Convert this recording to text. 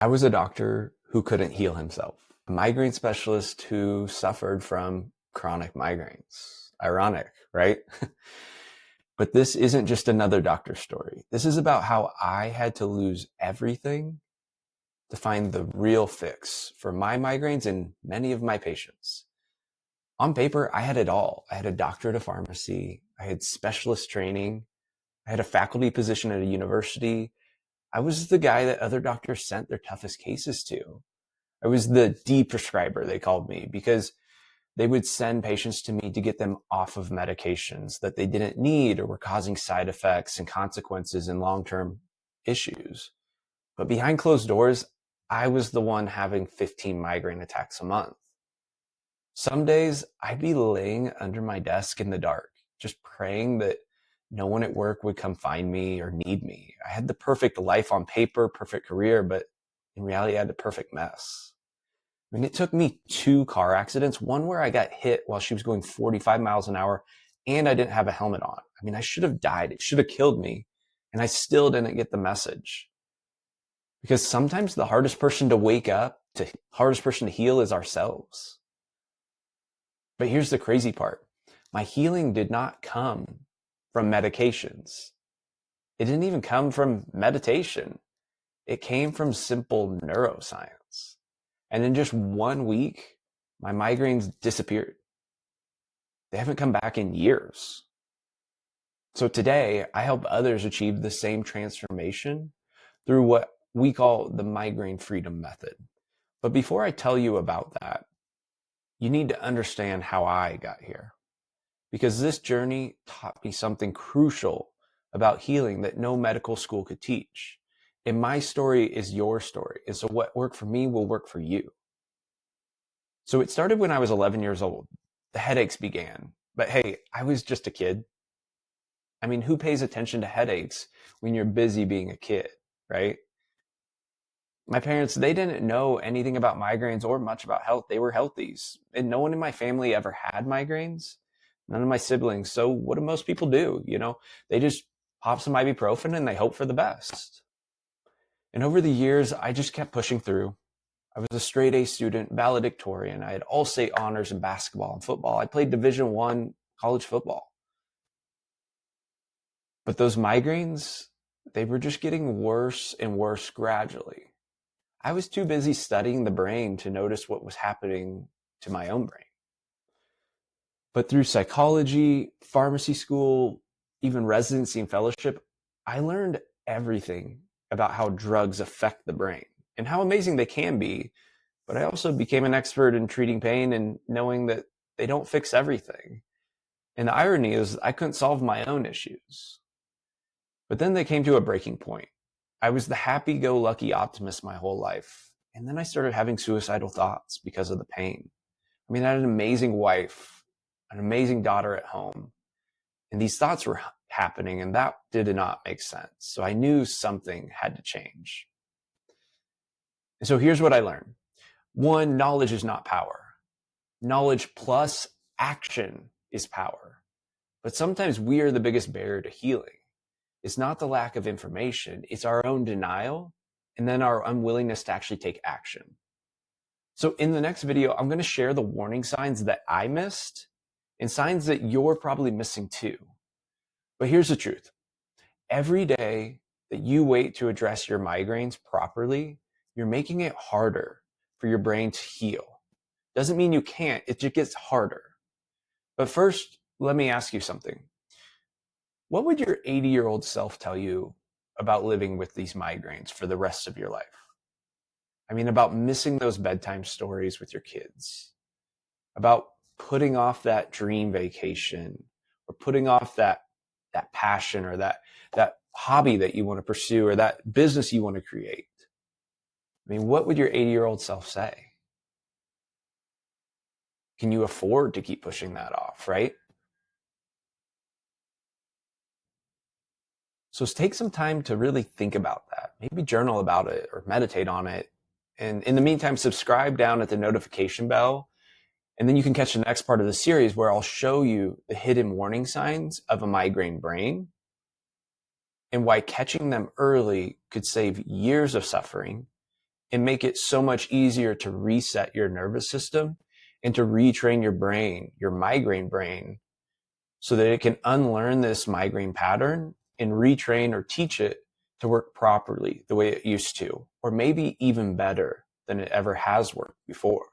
I was a doctor who couldn't heal himself, a migraine specialist who suffered from chronic migraines. Ironic, right? But this isn't just another doctor story. This is about how I had to lose everything to find the real fix for my migraines and many of my patients. On paper, I had it all. I had a doctorate of pharmacy. I had specialist training. I had a faculty position at a university. I was the guy that other doctors sent their toughest cases to. I was the de-prescriber, they called me, because they would send patients to me to get them off of medications that they didn't need or were causing side effects and consequences and long-term issues. But behind closed doors, I was the one having 15 migraine attacks a month. Some days I'd be laying under my desk in the dark, just praying that no one at work would come find me or need me. I had the perfect life on paper, perfect career, but in reality, I had the perfect mess. I mean, it took me 2 car accidents, one where I got hit while she was going 45 miles an hour and I didn't have a helmet on. I mean, I should have died. It should have killed me. And I still didn't get the message. Because sometimes the hardest person to wake up, the hardest person to heal is ourselves. But here's the crazy part. My healing did not come from medications. It didn't even come from meditation. It came from simple neuroscience. And in just 1 week, my migraines disappeared. They haven't come back in years. So today, I help others achieve the same transformation through what we call the Migraine Freedom Method. But before I tell you about that, you need to understand how I got here. Because this journey taught me something crucial about healing that no medical school could teach. And my story is your story. And so what worked for me will work for you. So it started when I was 11 years old. The headaches began. But hey, I was just a kid. I mean, who pays attention to headaches when you're busy being a kid, right? My parents, they didn't know anything about migraines or much about health. They were healthies. And no one in my family ever had migraines. None of my siblings. So what do most people do? They just pop some ibuprofen and they hope for the best. And over the years, I just kept pushing through. I was a straight A student, valedictorian. I had all state honors in basketball and football. I played Division I college football. But those migraines, they were just getting worse and worse gradually. I was too busy studying the brain to notice what was happening to my own brain. But through psychology, pharmacy school, even residency and fellowship, I learned everything about how drugs affect the brain and how amazing they can be. But I also became an expert in treating pain and knowing that they don't fix everything. And the irony is I couldn't solve my own issues. But then they came to a breaking point. I was the happy-go-lucky optimist my whole life. And then I started having suicidal thoughts because of the pain. I mean, I had an amazing wife, an amazing daughter at home. And these thoughts were happening, and that did not make sense. So I knew something had to change. And so here's what I learned. 1, knowledge is not power. Knowledge plus action is power. But sometimes we are the biggest barrier to healing. It's not the lack of information, it's our own denial and then our unwillingness to actually take action. So in the next video, I'm going to share the warning signs that I missed and signs that you're probably missing too. But here's the truth. Every day that you wait to address your migraines properly, you're making it harder for your brain to heal. Doesn't mean you can't, it just gets harder. But first, let me ask you something. What would your 80-year-old self tell you about living with these migraines for the rest of your life? I mean, about missing those bedtime stories with your kids, about putting off that dream vacation or putting off that passion or that hobby that you want to pursue or that business you want to create. I mean, what would your 80-year-old self say? Can you afford to keep pushing that off, right? So take some time to really think about that. Maybe journal about it or meditate on it. And in the meantime, subscribe down at the notification bell. And then you can catch the next part of the series where I'll show you the hidden warning signs of a migraine brain and why catching them early could save years of suffering and make it so much easier to reset your nervous system and to retrain your brain, your migraine brain, so that it can unlearn this migraine pattern and retrain or teach it to work properly the way it used to, or maybe even better than it ever has worked before.